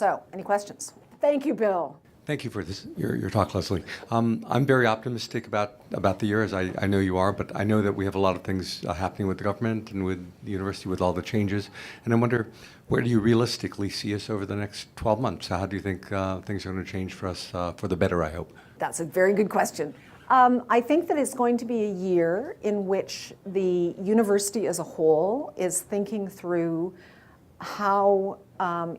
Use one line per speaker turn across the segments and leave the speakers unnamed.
So, any questions? Thank you, Bill.
Thank you for this, your talk, Lesley. I'm very optimistic about the year, as I know you are, but I know that we have a lot of things happening with the government and with the university with all the changes. And I wonder, where do you realistically see us over the next 12 months? How do you think things are going to change for us for the better, I hope?
That's a very good question. I think that it's going to be a year in which the university as a whole is thinking through how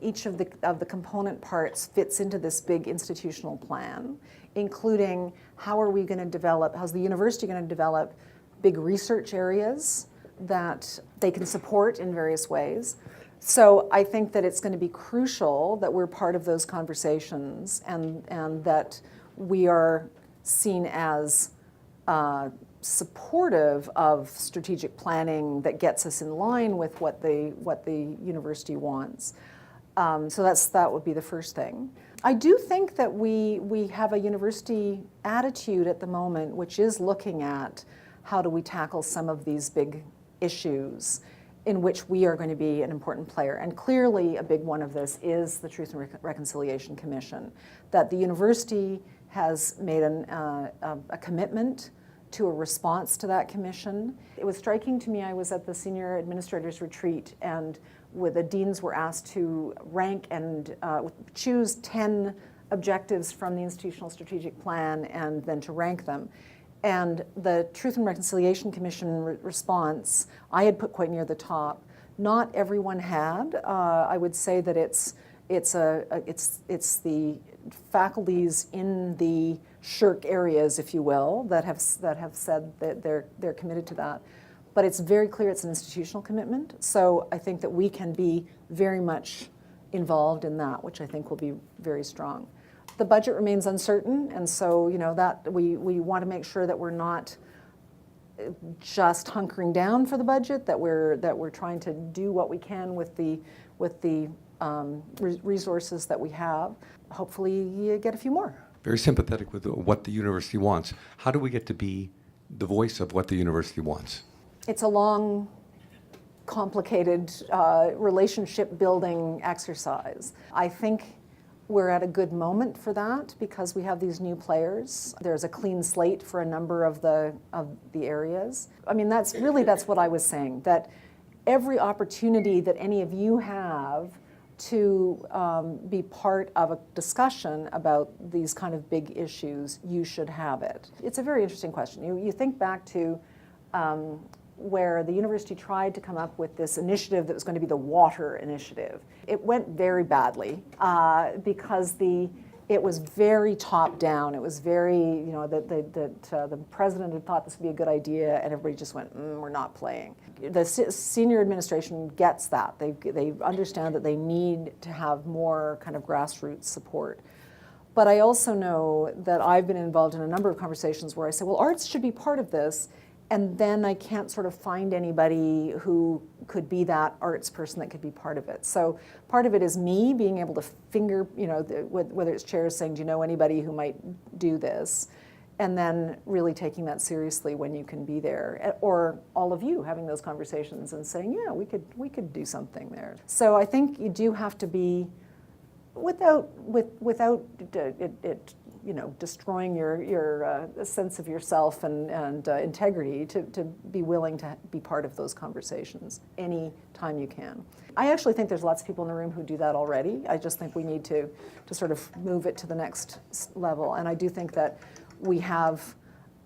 each of the component parts fits into this big institutional plan, including how's the university going to develop big research areas that they can support in various ways. So I think that it's going to be crucial that we're part of those conversations and that we are seen as supportive of strategic planning that gets us in line with what the university wants. So that would be the first thing. I do think that we have a university attitude at the moment which is looking at how do we tackle some of these big issues in which we are going to be an important player. And clearly a big one of this is the Truth and Reconciliation Commission, that the university has made a commitment to a response to that commission. It was striking to me, I was at the senior administrators retreat and the deans were asked to rank and choose 10 objectives from the institutional strategic plan and then to rank them. And the Truth and Reconciliation Commission response, I had put quite near the top. Not everyone had. I would say that it's the faculties in the shirk areas, if you will, that have said that they're committed to that. But it's very clear it's an institutional commitment. So I think that we can be very much involved in that, which I think will be very strong. The budget remains uncertain, and so that we want to make sure that we're not just hunkering down for the budget, that we're trying to do what we can with the resources that we have. Hopefully you get a few more.
Very sympathetic with what the university wants. How do we get to be the voice of what the university wants?
It's a long, complicated relationship building exercise. I think we're at a good moment for that because we have these new players. There's a clean slate for a number of the areas. I mean, that's what I was saying, that every opportunity that any of you have to be part of a discussion about these kind of big issues, you should have it. It's a very interesting question. You think back to where the university tried to come up with this initiative that was going to be the water initiative. It went very badly because it was very top down. It was very, the president had thought this would be a good idea and everybody just went, we're not playing. The senior administration gets that. They understand that they need to have more kind of grassroots support. But I also know that I've been involved in a number of conversations where I say, well, arts should be part of this. And then I can't sort of find anybody who could be that arts person that could be part of it. So part of it is me being able to finger, whether it's chairs saying, do you know anybody who might do this? And then really taking that seriously when you can be there. Or all of you having those conversations and saying, yeah, we could do something there. So I think you do have to be, without it destroying your sense of yourself and integrity, to be willing to be part of those conversations any time you can. I actually think there's lots of people in the room who do that already. I just think we need to sort of move it to the next level. And I do think that we have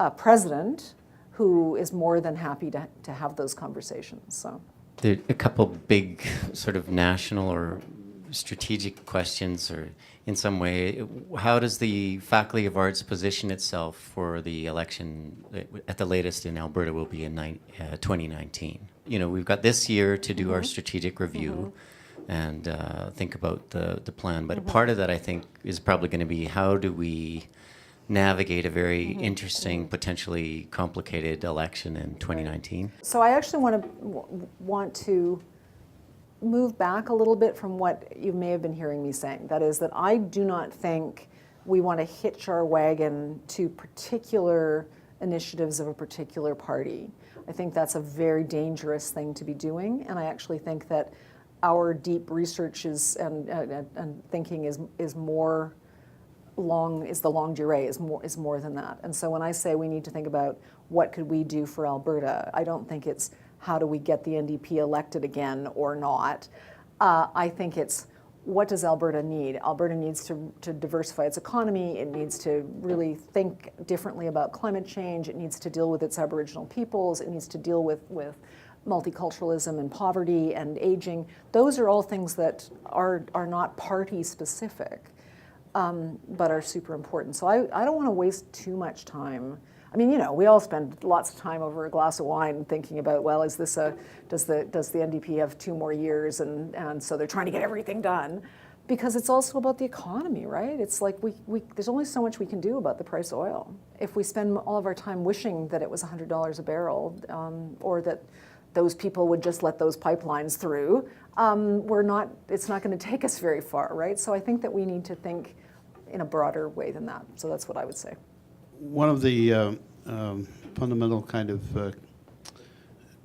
a president who is more than happy to have those conversations. So
there are a couple big sort of national or strategic questions, or in some way, how does the Faculty of Arts position itself for the election at the latest in Alberta will be in 2019? We've got this year to do our strategic review and think about the plan, but part of that I think is probably going to be how do we navigate a very interesting, potentially complicated election in 2019?
So I actually want to move back a little bit from what you may have been hearing me saying. That is that I do not think we want to hitch our wagon to particular initiatives of a particular party. I think that's a very dangerous thing to be doing, and I actually think that our deep research and thinking is more is the longue durée, is more than that. And so when I say we need to think about what could we do for Alberta, I don't think it's how do we get the NDP elected again or not. I think it's what does Alberta need? Alberta needs to diversify its economy. It needs to really think differently about climate change. It needs to deal with its Aboriginal peoples. It needs to deal with multiculturalism and poverty and aging. Those are all things that are not party specific, but are super important. So I don't want to waste too much time. I mean, we all spend lots of time over a glass of wine thinking about, well, does the NDP have 2 more years, and so they're trying to get everything done, because it's also about the economy, right? It's like there's only so much we can do about the price of oil. If we spend all of our time wishing that it was $100 a barrel, or that those people would just let those pipelines through, it's not going to take us very far, right? So I think that we need to think in a broader way than that. So that's what I would say.
One of the fundamental kind of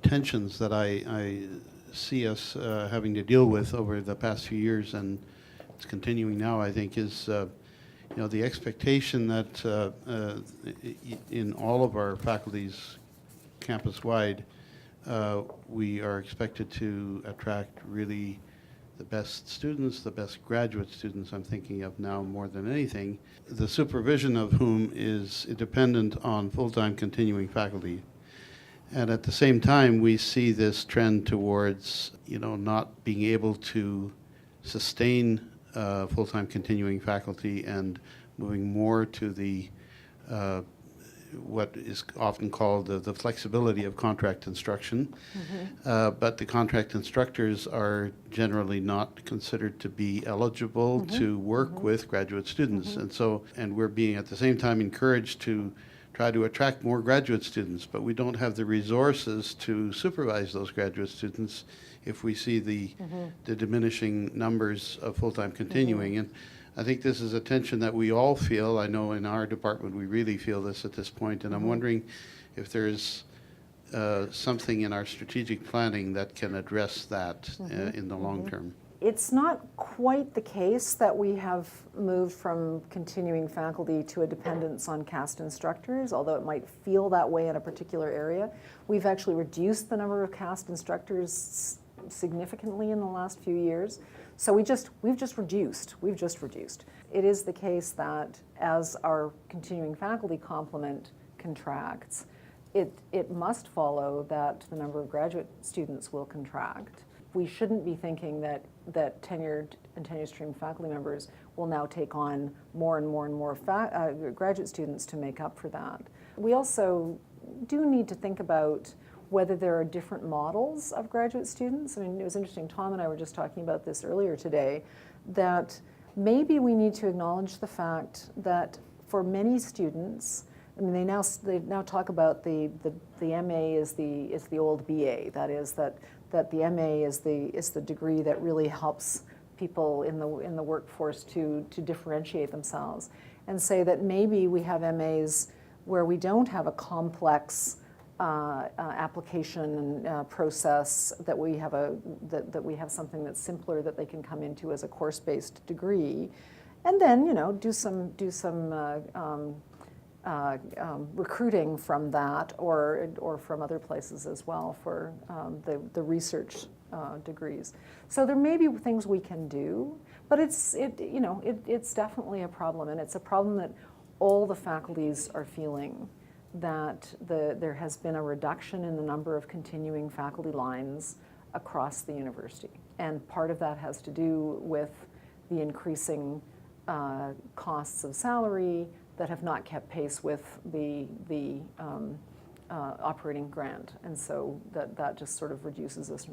tensions that I see us having to deal with over the past few years, and it's continuing now, I think, is the expectation that in all of our faculties campus-wide, we are expected to attract really the best students, the best graduate students I'm thinking of now more than anything, the supervision of whom is dependent on full-time continuing faculty. And at the same time, we see this trend towards, not being able to sustain full-time continuing faculty and moving more to the what is often called the flexibility of contract instruction. Mm-hmm. But the contract instructors are generally not considered to be eligible mm-hmm. to work mm-hmm. with graduate students. Mm-hmm. And we're being at the same time encouraged to try to attract more graduate students, but we don't have the resources to supervise those graduate students if we see the mm-hmm. the diminishing numbers of full-time continuing. Mm-hmm. And I think this is a tension that we all feel. I know in our department we really feel this at this point, and I'm wondering if there's something in our strategic planning that can address that in the long term.
It's not quite the case that we have moved from continuing faculty to a dependence on cast instructors, although it might feel that way in a particular area. We've actually reduced the number of cast instructors significantly in the last few years. So we've just reduced. It is the case that as our continuing faculty complement contracts, it must follow that the number of graduate students will contract. We shouldn't be thinking that tenured and tenure stream faculty members will now take on more and more graduate students to make up for that. We also do need to think about whether there are different models of graduate students. I mean, it was interesting, Tom and I were just talking about this earlier today, that maybe we need to acknowledge the fact that for many students, I mean, they now talk about the MA is the old BA. That is that the MA is the degree that really helps people in the workforce to differentiate themselves, and say that maybe we have MAs where we don't have a complex application and process, that we have something that's simpler that they can come into as a course-based degree, and then do some recruiting from that or from other places as well for the research degrees. So there may be things we can do, but it's definitely a problem, and it's a problem that all the faculties are feeling, that there has been a reduction in the number of continuing faculty lines across the university. And part of that has to do with the increasing costs of salary that have not kept pace with the operating grant. And so that just sort of reduces us.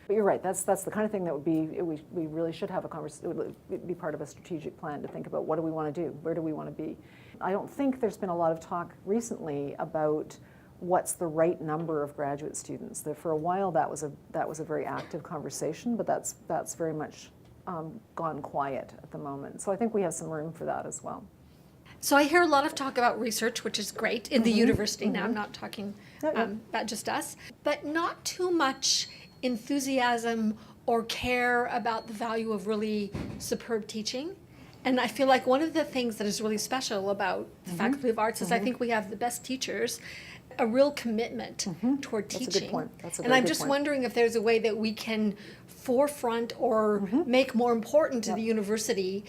But you're right, that's the kind of thing that we really should have a conversation. It would be part of a strategic plan to think about what do we want to do, where do we want to be. I don't think there's been a lot of talk recently about what's the right number of graduate students. For a while that was a very active conversation, but that's very much gone quiet at the moment. So I think we have some room for that as well.
So I hear a lot of talk about research, which is great in the university. Now I'm not talking about just us, but not too much enthusiasm or care about the value of really superb teaching. And I feel like one of the things that is really special about the Faculty of Arts is I think we have the best teachers, a real commitment toward teaching.
That's a good point. That's a
and
very
I'm
good
just
point.
wondering if there's a way that we can forefront or make more important to the university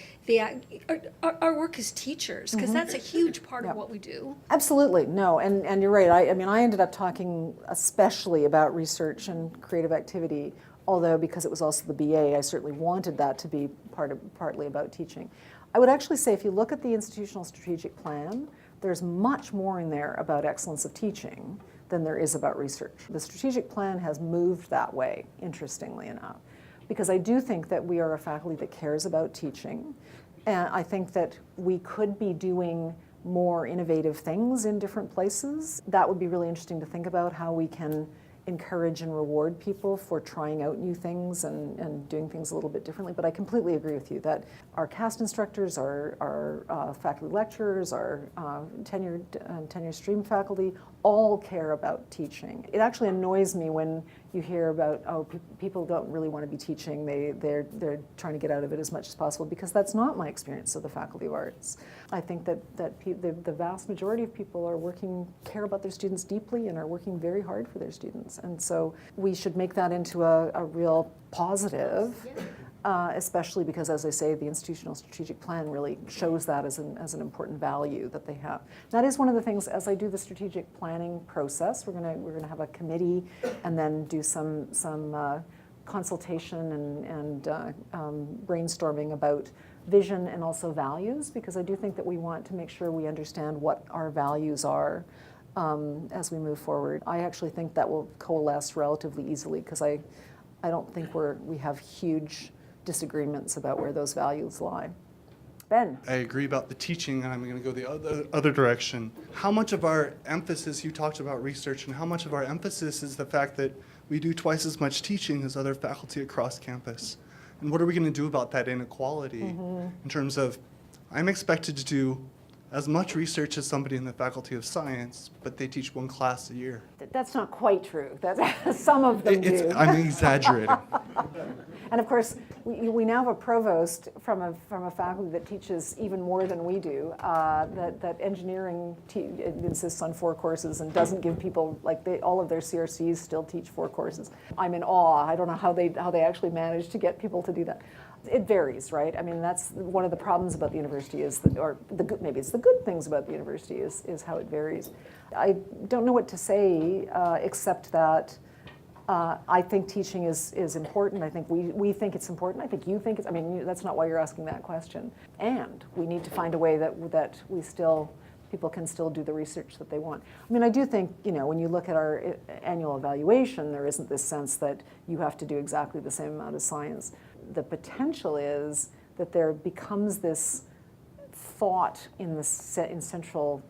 our work as teachers, because that's a huge part of what we do.
Absolutely, no, and you're right. I mean, I ended up talking especially about research and creative activity, although because it was also the BA, I certainly wanted that to be partly about teaching. I would actually say if you look at the institutional strategic plan, there's much more in there about excellence of teaching than there is about research. The strategic plan has moved that way, interestingly enough, because I do think that we are a faculty that cares about teaching, and I think that we could be doing more innovative things in different places. That would be really interesting to think about, how we can encourage and reward people for trying out new things and doing things a little bit differently. But I completely agree with you that our CAST instructors, our faculty lecturers, our tenured stream faculty all care about teaching. It actually annoys me when you hear about, people don't really want to be teaching, they're trying to get out of it as much as possible, because that's not my experience of the Faculty of Arts. I think that the vast majority of people care about their students deeply and are working very hard for their students. And so we should make that into a real positive, especially because, as I say, the institutional strategic plan really shows that as an important value that they have. That is one of the things, as I do the strategic planning process, we're gonna have a committee and then do some consultation and brainstorming about vision and also values, because I do think that we want to make sure we understand what our values are as we move forward. I actually think that will coalesce relatively easily, because I don't think we have huge disagreements about where those values lie. Ben?
I agree about the teaching, and I'm going to go the other direction. How much of our emphasis, you talked about research, and how much of our emphasis is the fact that we do twice as much teaching as other faculty across campus? And what are we going to do about that inequality in terms of, I'm expected to do as much research as somebody in the Faculty of Science, but they teach one class a year.
That's not quite true. Some of them do.
I'm exaggerating.
And of course, we now have a provost from a faculty that teaches even more than we do, that engineering insists on 4 courses and doesn't give people, all of their CRCs still teach 4 courses. I'm in awe. I don't know how they actually manage to get people to do that. It varies, right? I mean, that's one of the problems about the university maybe it's the good things about the university is how it varies. I don't know what to say except that I think teaching is important. I think we think it's important. I think you think that's not why you're asking that question. And we need to find a way that people can still do the research that they want. I mean, I do think, when you look at our annual evaluation, there isn't this sense that you have to do exactly the same amount of science. The potential is that there becomes this thought in central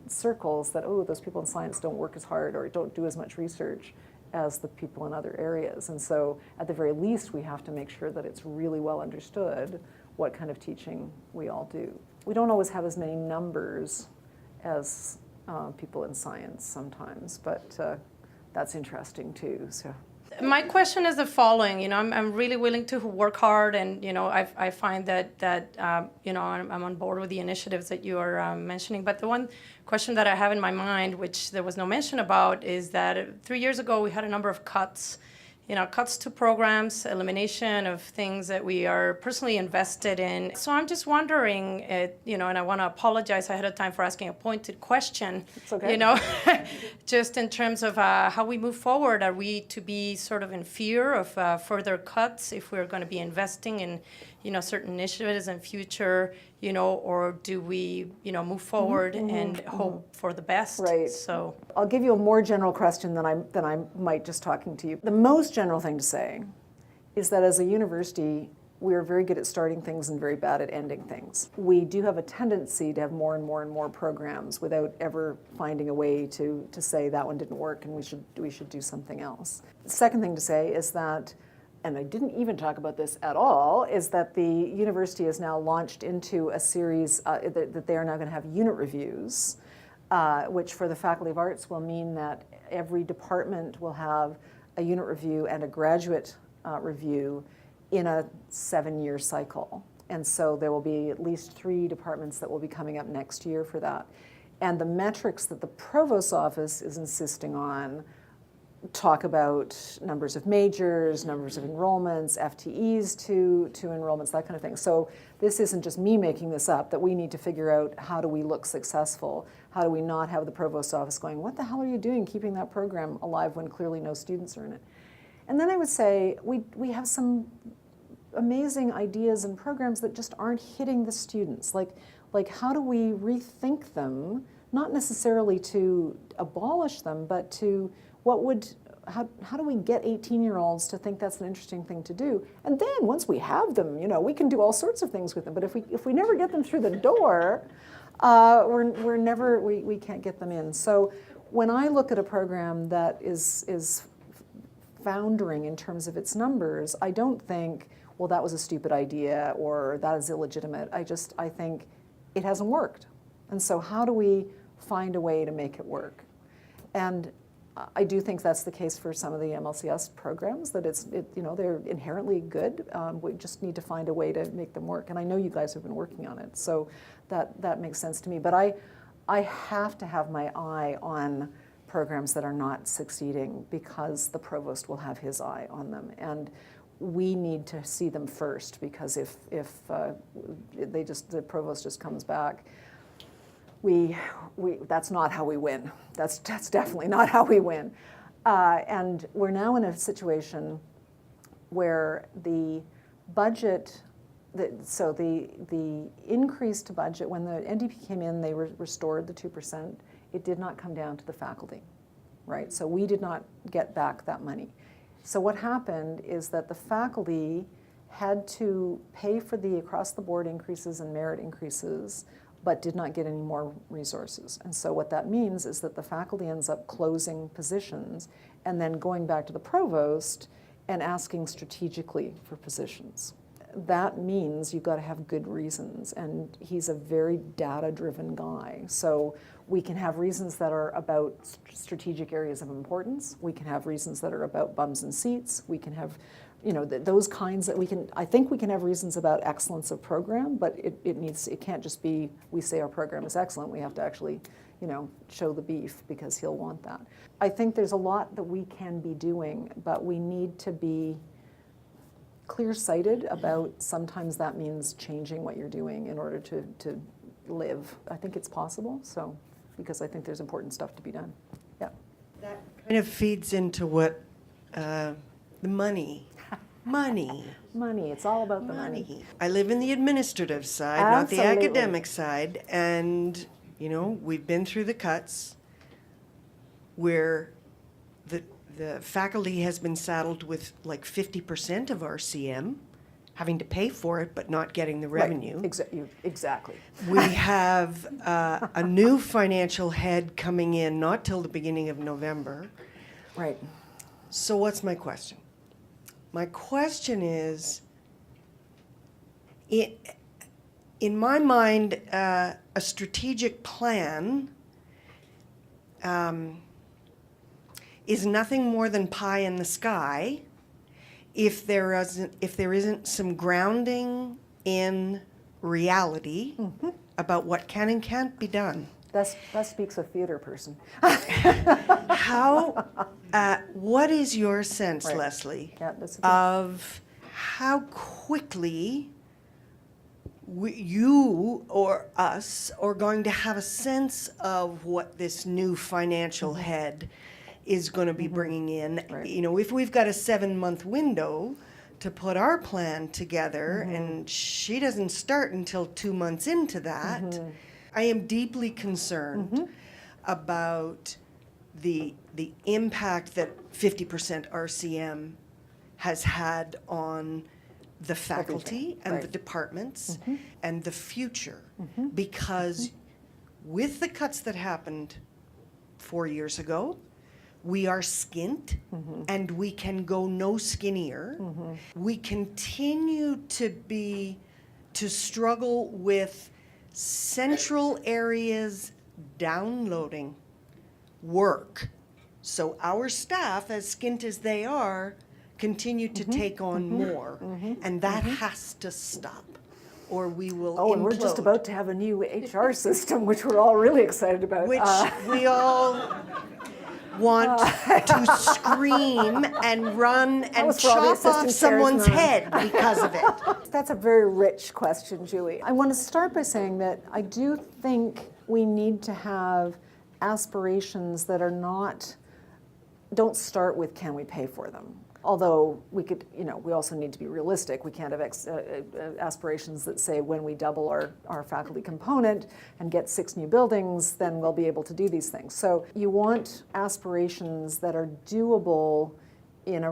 circles that, those people in science don't work as hard or don't do as much research as the people in other areas. And so at the very least, we have to make sure that it's really well understood what kind of teaching we all do. We don't always have as many numbers as people in science sometimes, but that's interesting too. So.
My question is the following. I'm really willing to work hard, and I find that I'm on board with the initiatives that you are mentioning. But the one question that I have in my mind, which there was no mention about, is that 3 years ago we had a number of cuts. Cuts to programs, elimination of things that we are personally invested in. So I'm just wondering, and I want to apologize ahead of time for asking a pointed question.
It's okay.
Just in terms of how we move forward. Are we to be sort of in fear of further cuts if we're going to be investing in, certain initiatives in future, or do we, move forward and hope for the best?
Right.
So
I'll give you a more general question than I might just talking to you. The most general thing to say is that as a university, we're very good at starting things and very bad at ending things. We do have a tendency to have more and more and more programs without ever finding a way to say that one didn't work and we should do something else. The second thing to say is that, and I didn't even talk about this at all, is that the university has now launched into a series that they are now going to have unit reviews, which for the Faculty of Arts will mean that every department will have a unit review and a graduate review in a 7-year cycle. And so there will be at least 3 departments that will be coming up next year for that. And the metrics that the provost's office is insisting on talk about numbers of majors, numbers of enrollments, FTEs to enrollments, that kind of thing. So this isn't just me making this up, that we need to figure out how do we look successful? How do we not have the provost's office going, what the hell are you doing keeping that program alive when clearly no students are in it? And then I would say we have some amazing ideas and programs that just aren't hitting the students. Like how do we rethink them, not necessarily to abolish them, but to how do we get 18-year-olds to think that's an interesting thing to do? And then once we have them, we can do all sorts of things with them. But if we never get them through the door, we can't get them in. So when I look at a program that is foundering in terms of its numbers, I don't think, well, that was a stupid idea or that is illegitimate. I think it hasn't worked. And so how do we find a way to make it work? And I do think that's the case for some of the MLCS programs, that they're inherently good. We just need to find a way to make them work. And I know you guys have been working on it, so that makes sense to me. But I have to have my eye on programs that are not succeeding because the provost will have his eye on them. And we need to see them first, because if the provost just comes back, that's not how we win. That's definitely not how we win. And we're now in a situation where the budget, so the increased budget, when the NDP came in, they restored the 2%. It did not come down to the faculty, right? So we did not get back that money. So what happened is that the faculty had to pay for the across-the-board increases and merit increases, but did not get any more resources. And so what that means is that the faculty ends up closing positions and then going back to the provost and asking strategically for positions. That means you've got to have good reasons, and he's a very data-driven guy. So we can have reasons that are about strategic areas of importance. We can have reasons that are about bums and seats. We can have, those kinds that I think we can have reasons about excellence of program, but it can't just be, we say our program is excellent. We have to actually, show the beef, because he'll want that. I think there's a lot that we can be doing, but we need to be clear-sighted about sometimes that means changing what you're doing in order to live. I think it's possible, because I think there's important stuff to be done. Yeah.
That kind of feeds into what the money. Money.
Money. It's all about the money.
I live in the administrative side,
Absolutely.
not the academic side, and we've been through the cuts where the faculty has been saddled with like 50% of RCM, having to pay for it but not getting the revenue.
Right. Exactly.
We have a new financial head coming in not till the beginning of November.
Right.
So what's my question? My question is, in my mind, a strategic plan is nothing more than pie in the sky if there isn't some grounding in reality about what can and can't be done.
That speaks a theater person.
What is your sense,
Right.
Lesley,
Yeah, that's a good-
of how quickly you or us are going to have a sense of what this new financial head is going to be bringing in?
Right.
If we've got a 7-month window to put our plan together and she doesn't start until 2 months into that, I am deeply concerned about the impact that 50% RCM has had on the faculty and
Right.
the departments and the future. Because with the cuts that happened 4 years ago, we are skint and we can go no skinnier. We continue to struggle with central areas downloading work. So our staff, as skint as they are, continue to take on more, and that has to stop, or we will
Oh, and we're just about to have a new HR system, which we're all really excited about.
which we all want to scream and run and
was for all the
chop off
assistant chairs
someone's
in the room.
head because of it.
That's a very rich question, Julie. I want to start by saying that I do think we need to have aspirations that are don't start with can we pay for them. Although we could, we also need to be realistic. We can't have aspirations that say when we double our faculty component and get 6 new buildings, then we'll be able to do these things. So you want aspirations that are doable in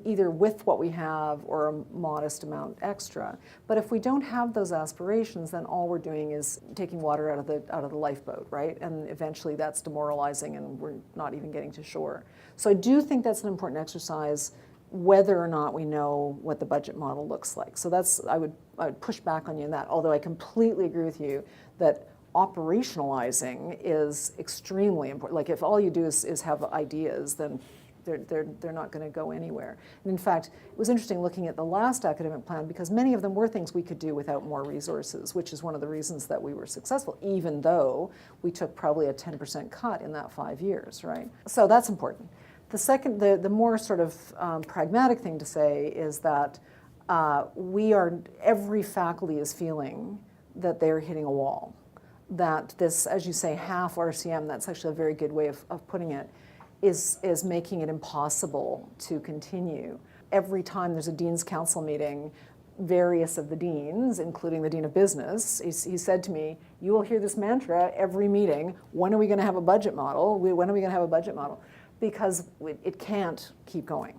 either with what we have or a modest amount extra. But if we don't have those aspirations, then all we're doing is taking water out of the lifeboat, right? And eventually that's demoralizing and we're not even getting to shore. So I do think that's an important exercise, whether or not we know what the budget model looks like. So I would push back on you on that, although I completely agree with you that operationalizing is extremely important. Like if all you do is have ideas, then they're not going to go anywhere. And in fact, it was interesting looking at the last academic plan because many of them were things we could do without more resources, which is one of the reasons that we were successful, even though we took probably a 10% cut in that 5 years, right? So that's important. The second, the more sort of pragmatic thing to say is that every faculty is feeling that they're hitting a wall. That this, as you say, half RCM, that's actually a very good way of putting it, is making it impossible to continue. Every time there's a Dean's Council meeting, various of the deans, including the Dean of Business, he said to me, you will hear this mantra every meeting, when are we going to have a budget model? When are we going to have a budget model? Because it can't keep going.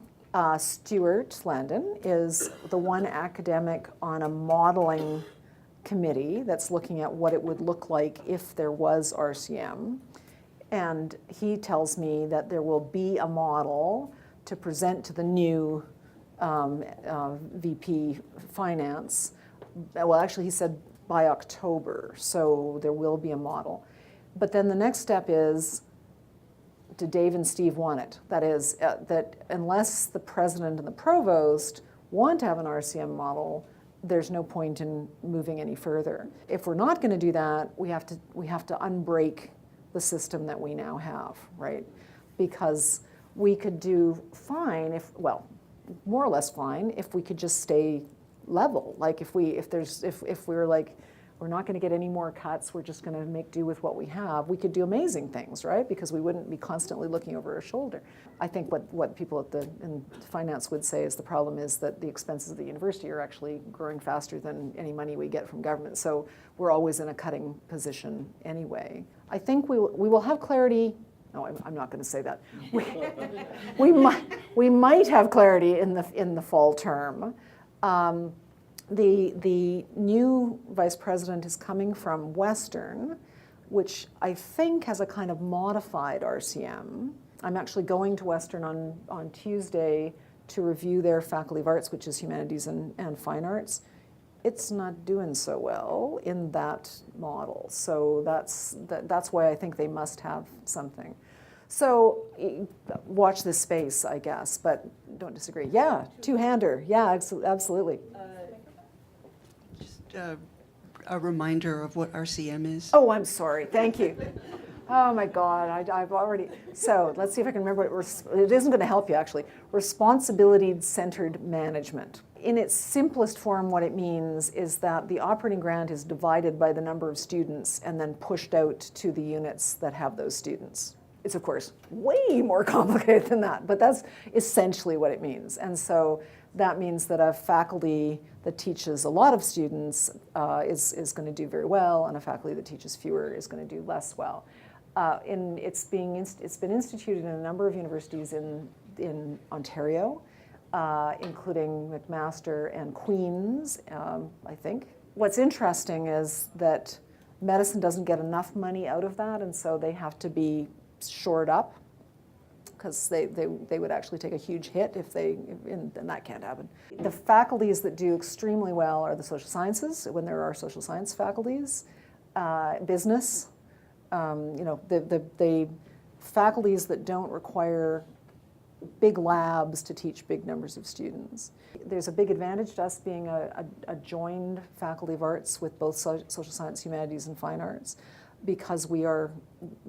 Stuart Landon is the one academic on a modeling committee that's looking at what it would look like if there was RCM. And he tells me that there will be a model to present to the new VP Finance. Well, actually, he said by October, so there will be a model. But then the next step is, do Dave and Steve want it? That is, that unless the president and the provost want to have an RCM model, there's no point in moving any further. If we're not going to do that, we have to unbreak the system that we now have, right? Because we could do fine more or less fine if we could just stay level. Like if we were like, we're not going to get any more cuts, we're just going to make do with what we have, we could do amazing things, right? Because we wouldn't be constantly looking over our shoulder. I think what people in finance would say is the problem is that the expenses of the university are actually growing faster than any money we get from government. So we're always in a cutting position anyway. I think we will have clarity. No, I'm not going to say that. We might have clarity in the fall term. The new vice president is coming from Western, which I think has a kind of modified RCM. I'm actually going to Western on Tuesday to review their Faculty of Arts, which is Humanities and Fine Arts. It's not doing so well in that model. So that's why I think they must have something. So watch this space, I guess, but don't disagree. Yeah, two-hander. Yeah, absolutely.
A reminder of what RCM is.
Oh, I'm sorry. Thank you. Oh my God, I've already. So let's see if I can remember what it isn't going to help you actually. Responsibility-centered management. In its simplest form, what it means is that the operating grant is divided by the number of students and then pushed out to the units that have those students. It's of course way more complicated than that, but that's essentially what it means. And so that means that a faculty that teaches a lot of students is going to do very well, and a faculty that teaches fewer is going to do less well. It's been instituted in a number of universities in Ontario, including McMaster and Queen's, I think. What's interesting is that medicine doesn't get enough money out of that, and so they have to be shored up, because they would actually take a huge hit and that can't happen. The faculties that do extremely well are the social sciences, when there are social science faculties, business, the faculties that don't require big labs to teach big numbers of students. There's a big advantage to us being a joined Faculty of Arts with both social science, humanities, and fine arts, because we are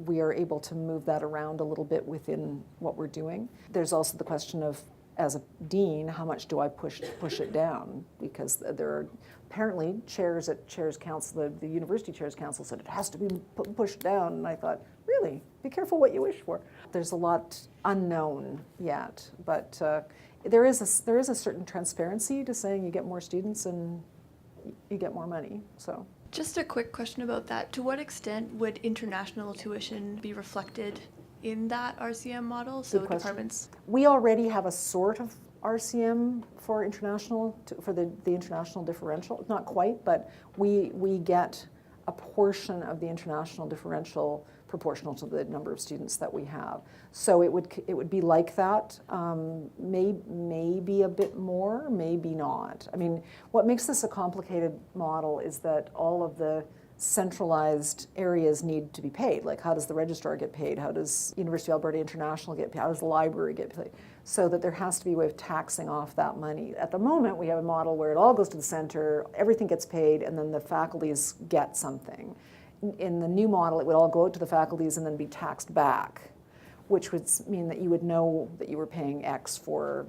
able to move that around a little bit within what we're doing. There's also the question of, as a dean, how much do I push it down? Because there are apparently chairs at Chairs Council, the University Chairs Council said it has to be pushed down, and I thought, really? Be careful what you wish for. There's a lot unknown yet, but there is a certain transparency to saying you get more students and you get more money. So.
Just a quick question about that. To what extent would international tuition be reflected in that RCM model? So
Good question.
departments.
We already have a sort of RCM for international, for the international differential. Not quite, but we get a portion of the international differential proportional to the number of students that we have. So it would be like that, maybe a bit more, maybe not. I mean, what makes this a complicated model is that all of the centralized areas need to be paid. Like, how does the registrar get paid? How does University of Alberta International get paid? How does the library get paid? So that there has to be a way of taxing off that money. At the moment, we have a model where it all goes to the center, everything gets paid, and then the faculties get something. In the new model, it would all go out to the faculties and then be taxed back, which would mean that you would know that you were paying X for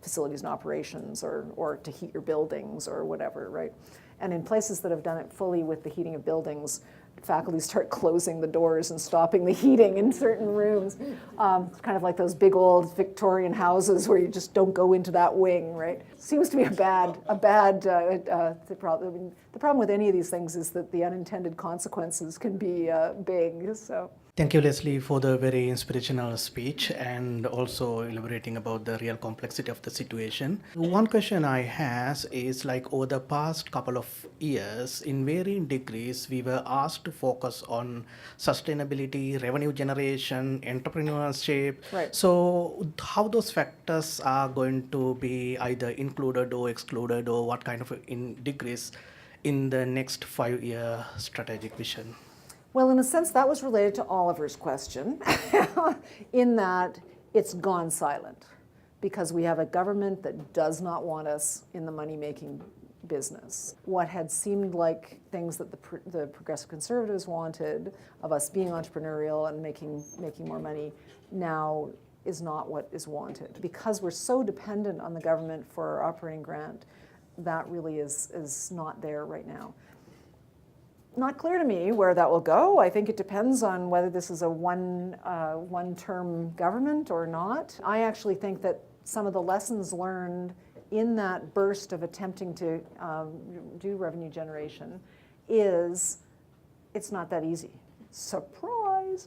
facilities and operations or to heat your buildings or whatever, right? And in places that have done it fully with the heating of buildings, faculty start closing the doors and stopping the heating in certain rooms. It's kind of like those big old Victorian houses where you just don't go into that wing, right? Seems to be the problem. I mean, the problem with any of these things is that the unintended consequences can be big. So.
Thank you, Lesley, for the very inspirational speech and also elaborating about the real complexity of the situation. One question I has is, like, over the past couple of years, in varying degrees, we were asked to focus on sustainability, revenue generation, entrepreneurship.
Right.
So how those factors are going to be either included or excluded, or what kind of in degrees in the next 5-year strategic vision?
Well, in a sense, that was related to Oliver's question, in that it's gone silent because we have a government that does not want us in the money-making business. What had seemed like things that the Progressive Conservatives wanted, of us being entrepreneurial and making more money, now is not what is wanted. Because we're so dependent on the government for our operating grant, that really is not there right now. Not clear to me where that will go. I think it depends on whether this is a one-term government or not. I actually think that some of the lessons learned in that burst of attempting to do revenue generation is it's not that easy. Surprise!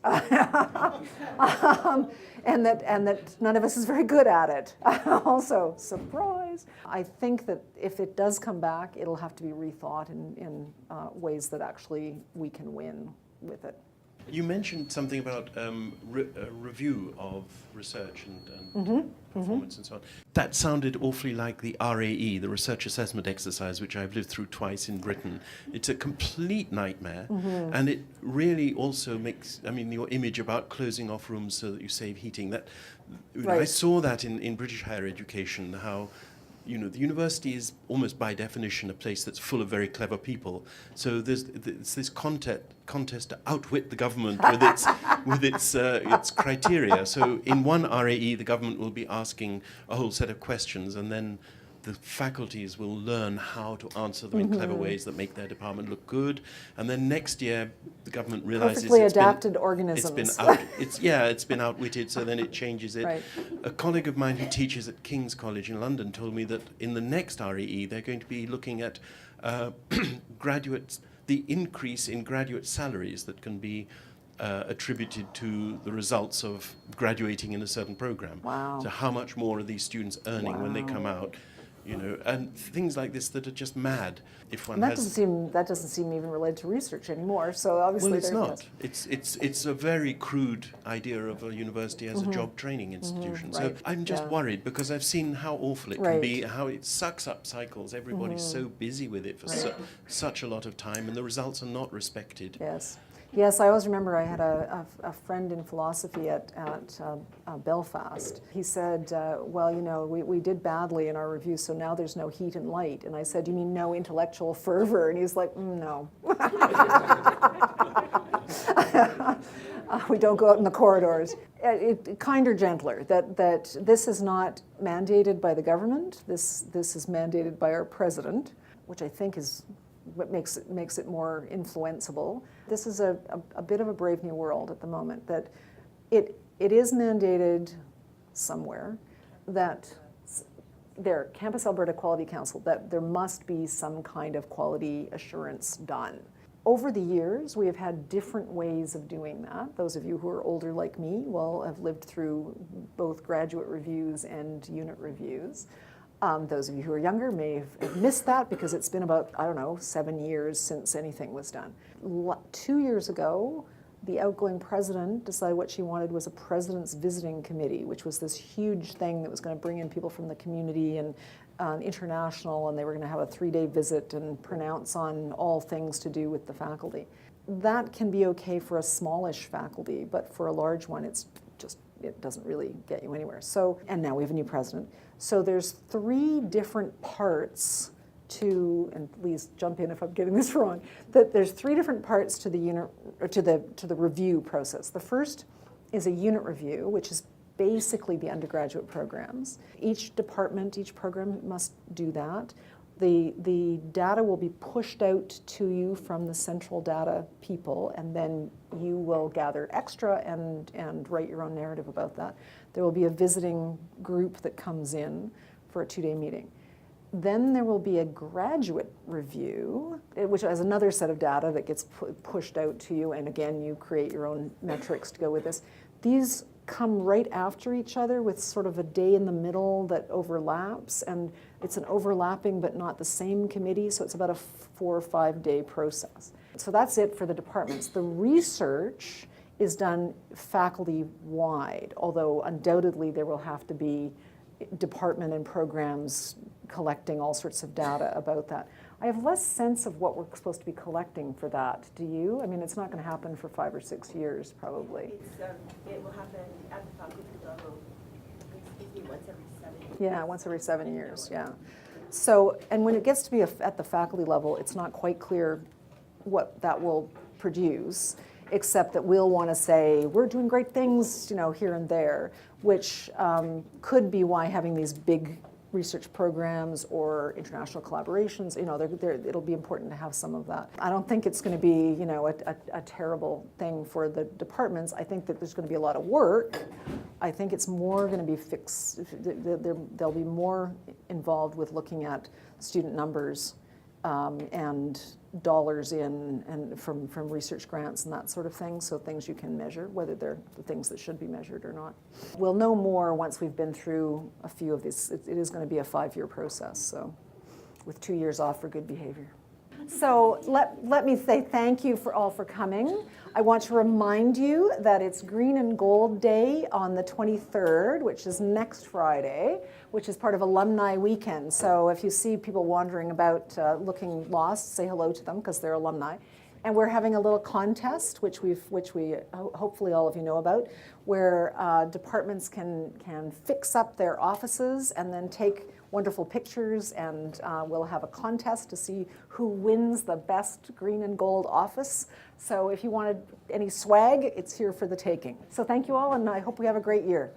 And that none of us is very good at it. Also, surprise! I think that if it does come back, it'll have to be rethought in ways that actually we can win with it.
You mentioned something about a review of research and performance and so on. That sounded awfully like the RAE, the research assessment exercise, which I've lived through twice in Britain. It's a complete nightmare, and it really also makes, I mean, your image about closing off rooms so that you save heating, that
Right.
I saw that in British higher education, how the university is almost by definition a place that's full of very clever people. So there's this contest to outwit the government with its criteria. So in one RAE, the government will be asking a whole set of questions, and then the faculties will learn how to answer them in clever ways that make their department look good. And then next year, the government realizes
Perfectly adapted organisms.
It's been outwitted, so then it changes it.
Right.
A colleague of mine who teaches at King's College in London told me that in the next RAE, they're going to be looking at graduates, the increase in graduate salaries that can be attributed to the results of graduating in a certain program.
Wow.
So how much more are these students earning when they come out? And things like this that are just mad. If one
And that
has,
doesn't seem even related to research anymore. So obviously,
well, it's not. It's a very crude idea of a university as a job training institution.
Right.
So I'm just worried because I've seen how awful it can be, how it sucks up cycles. Everybody's so busy with it for such a lot of time, and the results are not respected.
Yes. Yes, I always remember I had a friend in philosophy at Belfast. He said, well, you know, we did badly in our review, so now there's no heat and light. And I said, you mean no intellectual fervor? And he's like, no. We don't go out in the corridors. Kinder, gentler, that this is not mandated by the government. This is mandated by our president, which I think is what makes it more influenceable. This is a bit of a brave new world at the moment, that it is mandated somewhere that there, Campus Alberta Quality Council, that there must be some kind of quality assurance done. Over the years, we have had different ways of doing that. Those of you who are older like me will have lived through both graduate reviews and unit reviews. Those of you who are younger may have missed that because it's been about, I don't know, 7 years since anything was done. 2 years ago, the outgoing president decided what she wanted was a president's visiting committee, which was this huge thing that was going to bring in people from the community and international, and they were going to have a 3-day visit and pronounce on all things to do with the faculty. That can be okay for a smallish faculty, but for a large one, it doesn't really get you anywhere. So, and now we have a new president. So there's 3 different parts to, and please jump in if I'm getting this wrong, that there's 3 different parts to the unit, or to the review process. The first is a unit review, which is basically the undergraduate programs. Each department, each program must do that. The data will be pushed out to you from the central data people, and then you will gather extra and write your own narrative about that. There will be a visiting group that comes in for a 2-day meeting. Then there will be a graduate review, which has another set of data that gets pushed out to you, and again, you create your own metrics to go with this. These come right after each other with sort of a day in the middle that overlaps, and it's an overlapping but not the same committee, so it's about a 4 or 5 day process. So that's it for the departments. The research is done faculty-wide, although undoubtedly there will have to be department and programs collecting all sorts of data about that. I have less sense of what we're supposed to be collecting for that. Do you? I mean, it's not going to happen for 5 or 6 years, probably.
It will happen at the faculty level, once every 7 years.
Yeah, once every 7 years, yeah. So, and when it gets to be at the faculty level, it's not quite clear what that will produce, except that we'll want to say, we're doing great things, you know, here and there, which could be why having these big research programs or international collaborations, you know, it'll be important to have some of that. I don't think it's going to be, you know, a terrible thing for the departments. I think that there's going to be a lot of work. I think it's more going to be fixed. They'll be more involved with looking at student numbers and dollars in and from research grants and that sort of thing, so things you can measure, whether they're the things that should be measured or not. We'll know more once we've been through a few of these. It is going to be a 5-year process, so with 2 years off for good behavior. So let me say thank you all for coming. I want to remind you that it's Green and Gold Day on the 23rd, which is next Friday, which is part of Alumni Weekend. So if you see people wandering about looking lost, say hello to them because they're alumni. And we're having a little contest, which we hopefully all of you know about, where departments can fix up their offices and then take wonderful pictures, and we'll have a contest to see who wins the best green and gold office. So if you wanted any swag, it's here for the taking. So thank you all, and I hope we have a great year.